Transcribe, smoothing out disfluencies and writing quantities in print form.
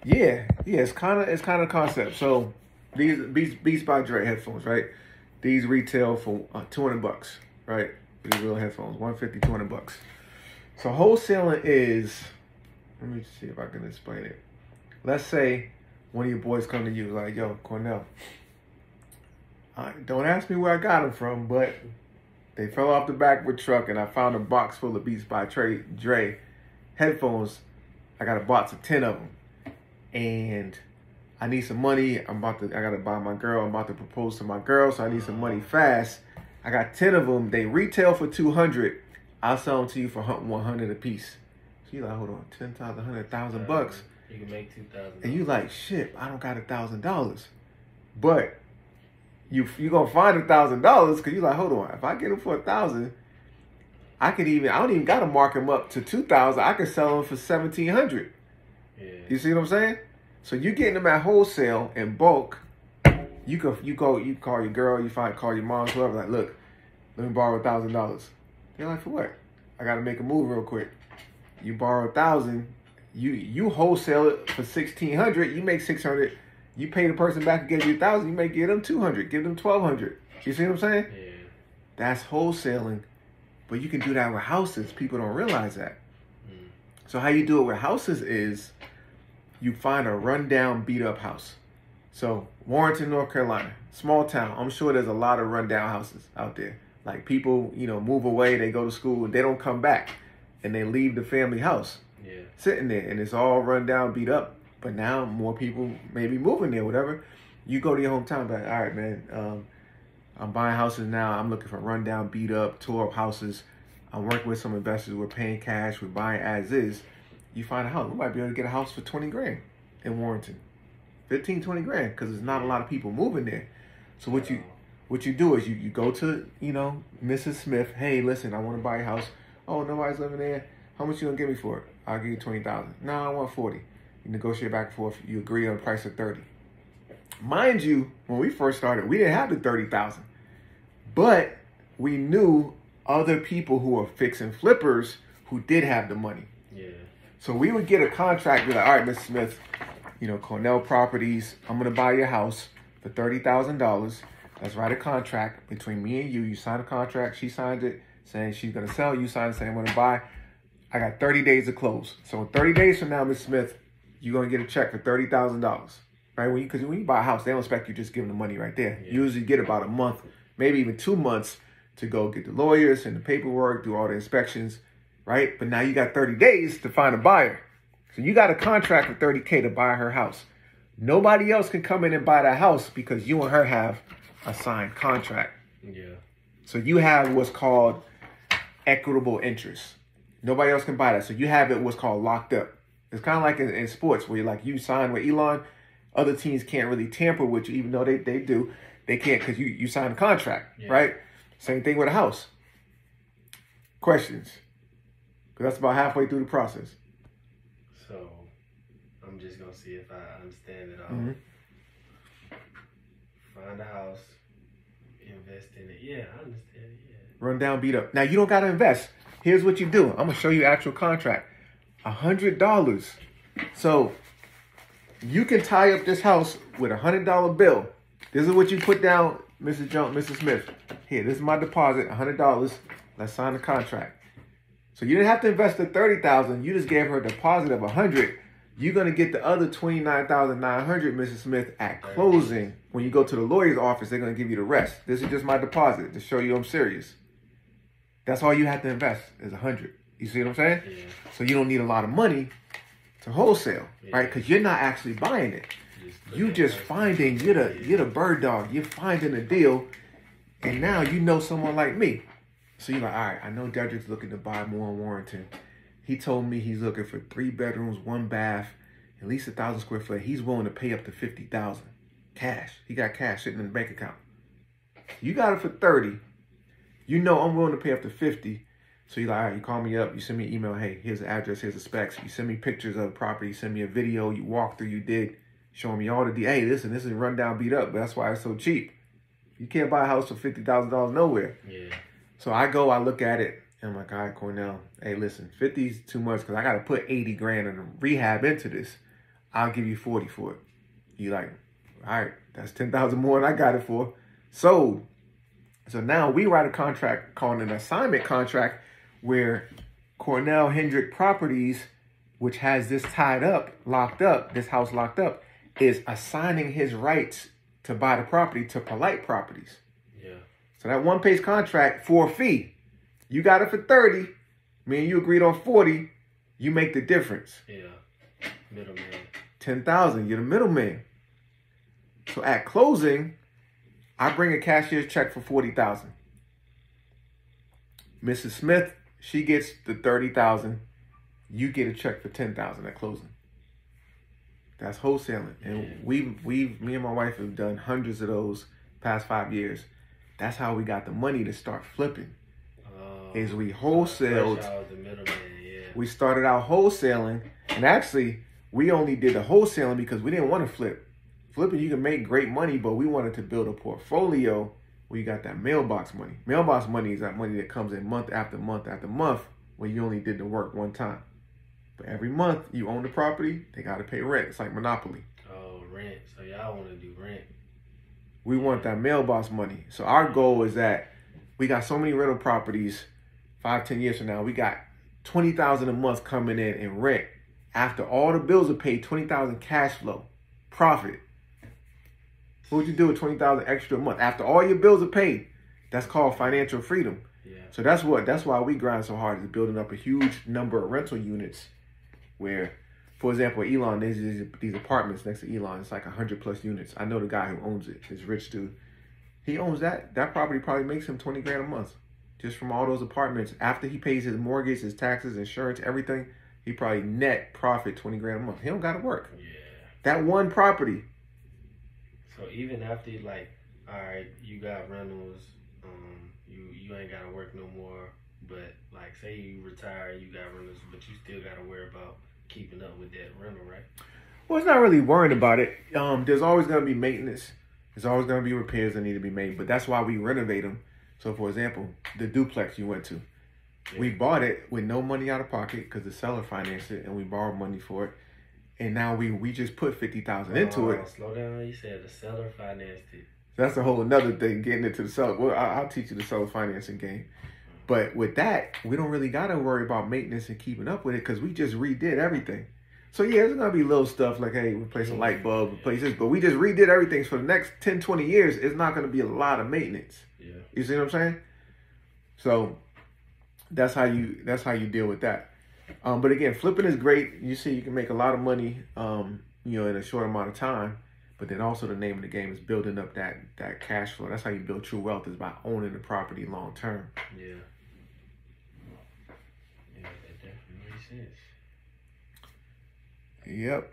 Yeah, it's kind of concept. So these Beats by Dre headphones, right? These retail for $200, right? These real headphones, $150, $200. So wholesaling is, let me see if I can explain it. Let's say one of your boys come to you like, yo, Cornell, don't ask me where I got them from, but they fell off the back of a truck and I found a box full of Beats by Dre headphones. I got a box of 10 of them. And I need some money. I gotta buy my girl. I'm about to propose to my girl, so I need some money fast. I got 10 of them. They retail for $200. I'll sell them to you for $100 a piece. So you like, hold on, 10 times $100,000. You can make $2,000. And you like, shit, I don't got $1,000. But you gonna find $1,000 because you like, hold on, if I get them for $1,000, I don't even gotta mark them up to $2,000. I can sell them for $1,700. Yeah. You see what I'm saying? So you getting them at wholesale in bulk. You call your girl, call your mom, whoever. Like, look, let me borrow $1,000. They're like, for what? I got to make a move real quick. You borrow $1,000. You wholesale it for $1,600. You make $600. You pay the person back and give you $1,000. You may give them $200. Give them $1,200. You see what I'm saying? Yeah. That's wholesaling, but you can do that with houses. People don't realize that. So how you do it with houses is you find a rundown, beat-up house. So Warrenton, North Carolina, small town. I'm sure there's a lot of rundown houses out there. Like people, move away, they go to school, and they don't come back. And they leave the family house sitting there. And it's all run down, beat up. But now more people may be moving there, whatever. You go to your hometown, like, all right, man, I'm buying houses now. I'm looking for rundown, beat up, tore up houses. I'm working with some investors. We're paying cash. We're buying as is. You find a house. We might be able to get a house for $20,000 in Warrenton. 15, 20 grand, because there's not a lot of people moving there. So what you do is you go to, Mrs. Smith. Hey, listen, I want to buy a house. Oh, nobody's living there. How much you gonna give me for it? I'll give you $20,000. No, I want 40. You negotiate back and forth. You agree on a price of 30. Mind you, when we first started, we didn't have the 30,000, but we knew other people who were fixing flippers who did have the money. Yeah. So we would get a contract. Be like, all right, Mr. Smith, Cornell Properties, I'm going to buy your house for $30,000. Let's write a contract between me and you. You sign a contract. She signs it saying she's going to sell. You sign it saying I'm going to buy. I got 30 days to close. So 30 days from now, Mr. Smith, you're going to get a check for $30,000. Right? Because when you buy a house, they don't expect you just giving the money right there. Yeah. You usually get about a month, maybe even 2 months to go get the lawyers and the paperwork, do all the inspections, right? But now you got 30 days to find a buyer. So you got a contract for $30K to buy her house. Nobody else can come in and buy that house because you and her have a signed contract. Yeah. So you have what's called equitable interest. Nobody else can buy that. So you have it what's called locked up. It's kind of like in sports where you sign with Elon. Other teams can't really tamper with you, even though they do. They can't because you signed a contract, right? Same thing with a house. Questions? Because that's about halfway through the process. So, I'm just going to see if I understand it all. Mm-hmm. Find a house, invest in it. Yeah, I understand it, yeah. Run down, beat up. Now, you don't got to invest. Here's what you do. I'm going to show you actual contract. $100. So, you can tie up this house with a $100 bill. This is what you put down, Mrs. Smith. Here, this is my deposit, $100. Let's sign the contract. So you didn't have to invest the $30,000. You just gave her a deposit of $100. You're gonna get the other $29,900, Mrs. Smith, at closing. When you go to the lawyer's office, they're gonna give you the rest. This is just my deposit to show you I'm serious. That's all you have to invest is $100. You see what I'm saying? Yeah. So you don't need a lot of money to wholesale, right? Because you're not actually buying it. You just finding, you're the bird dog. You're finding a deal, and now you know someone like me. So you're like, all right, I know Dedrick's looking to buy more in Warrenton. He told me he's looking for 3 bedrooms, 1 bath, at least 1,000 square foot. He's willing to pay up to $50,000 cash. He got cash sitting in the bank account. You got it for 30. You know I'm willing to pay up to 50. So you're like, all right, you call me up, you send me an email, hey, here's the address, here's the specs. You send me pictures of the property, you send me a video, you walk through, you did, showing me all the, hey, listen, this is run down, beat up, but that's why it's so cheap. You can't buy a house for $50,000 nowhere. Yeah. So I go, I look at it, and I'm like, all right, Cornell, hey, listen, 50 is too much because I got to put 80 grand in rehab into this. I'll give you 40 for it. You like, all right, that's 10,000 more than I got it for. Sold. So now we write a contract called an assignment contract where Cornell Hendrick Properties, which has this tied up, locked up, this house locked up, is assigning his rights to buy the property to Polite Properties. Yeah. So that one-page contract for a fee. You got it for 30. Me and you agreed on 40. You make the difference. Yeah. Middleman. 10,000. You're the middleman. So at closing, I bring a cashier's check for 40,000. Mrs. Smith, she gets the 30,000. You get a check for 10,000 at closing. That's wholesaling. And me and my wife have done hundreds of those past 5 years. That's how we got the money to start flipping. Is we wholesaled. We started out wholesaling, and actually we only did the wholesaling because we didn't want to flip. Flipping, you can make great money, but we wanted to build a portfolio where you got that mailbox money. Mailbox money is that money that comes in month after month after month when you only did the work one time. But every month you own the property, they got to pay rent. It's like Monopoly. Oh, rent. So y'all want to do rent. We want that mailbox money. So our goal is that we got so many rental properties, 5-10 years from now, we got 20,000 a month coming in rent. After all the bills are paid, 20,000 cash flow, profit. What would you do with 20,000 extra a month? After all your bills are paid, that's called financial freedom. Yeah. So that's why we grind so hard, is building up a huge number of rental units where, for example, Elon, there's these apartments next to Elon. It's like 100+ units. I know the guy who owns it, this rich dude. He owns that. That property probably makes him 20 grand a month just from all those apartments. After he pays his mortgage, his taxes, insurance, everything, he probably net profit 20 grand a month. He don't got to work. Yeah. That one property. So even after, like, all right, you got rentals, you ain't gotta work no more. But like, say you retire, you got rentals, but you still gotta worry about keeping up with that rental, right? Well, it's not really worrying about it. There's always gonna be maintenance. There's always gonna be repairs that need to be made. But that's why we renovate them. So, for example, the duplex you went to, we bought it with no money out of pocket because the seller financed it, and we borrowed money for it. And now we just put 50,000 into it. Slow down. You said the seller financed it. That's a whole another thing, getting into the seller. Well, I'll teach you the seller financing game. But with that, we don't really got to worry about maintenance and keeping up with it because we just redid everything. So, yeah, there's going to be little stuff like, hey, replace a light bulb, replace this. But we just redid everything. So, for the next 10, 20 years, it's not going to be a lot of maintenance. Yeah. You see what I'm saying? So, that's how you deal with that. But again, flipping is great. You see, you can make a lot of money, in a short amount of time. But then also the name of the game is building up that cash flow. That's how you build true wealth, is by owning the property long term. Yeah. Yeah, that definitely makes sense. Yep.